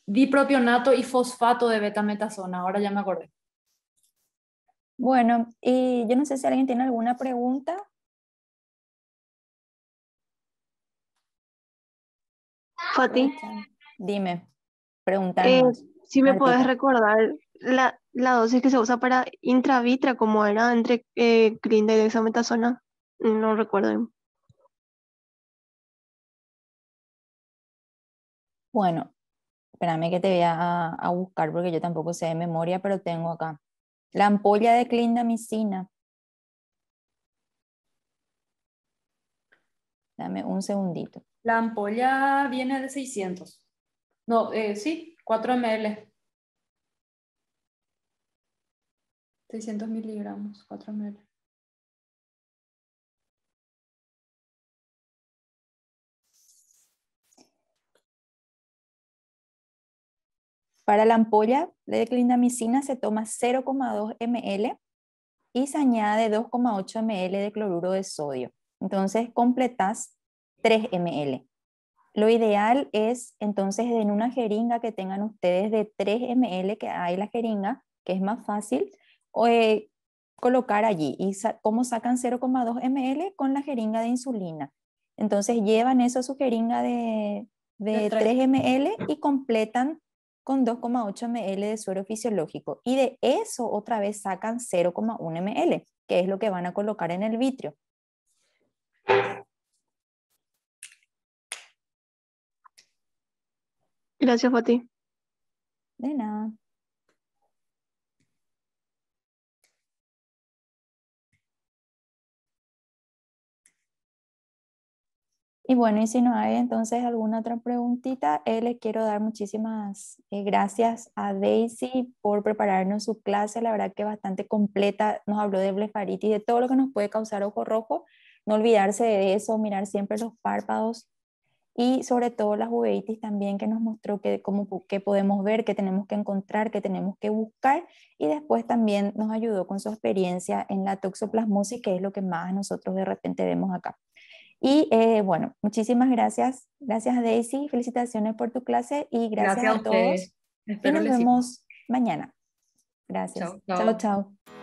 dipropionato y fosfato de betametasona, ahora ya me acordé. Bueno, y yo no sé si alguien tiene alguna pregunta. Fati, Aprovechando. Dime, eh, pregúntanos, si me puedes Martita. recordar la dosis que se usa para intravitra, como era entre clínica y dexametasona, no recuerdo. Bueno, espérame que te voy a buscar porque yo tampoco sé de memoria, pero tengo acá. La ampolla de clindamicina. Dame un segundito. La ampolla viene de 600. No, sí, 4 ml. 600 miligramos, 4 ml. Para la ampolla de clindamicina se toma 0,2 ml y se añade 2,8 ml de cloruro de sodio. Entonces completas 3 ml. Lo ideal es entonces en una jeringa que tengan ustedes de 3 ml, que hay la jeringa, que es más fácil, o, colocar allí. ¿Y cómo sacan 0,2 ml? Con la jeringa de insulina. Entonces llevan eso a su jeringa De de 3. 3 ml y completan con 2,8 ml de suero fisiológico. Y de eso otra vez sacan 0,1 ml, que es lo que van a colocar en el vitrio. Gracias, Fati. De nada. Y bueno, y si no hay entonces alguna otra preguntita, les quiero dar muchísimas gracias a Daisy por prepararnos su clase, la verdad que bastante completa, nos habló de blefaritis, de todo lo que nos puede causar ojo rojo, no olvidarse de eso, mirar siempre los párpados y sobre todo las uveitis también que nos mostró que, que podemos ver, que tenemos que encontrar, que tenemos que buscar y después también nos ayudó con su experiencia en la toxoplasmosis, que es lo que más nosotros de repente vemos acá. Y bueno, muchísimas gracias. Gracias Daisy, felicitaciones por tu clase y gracias Gracias a a ustedes. todos y Espero nos les sirva. vemos mañana. Gracias. Chao, Chao, chao. chao.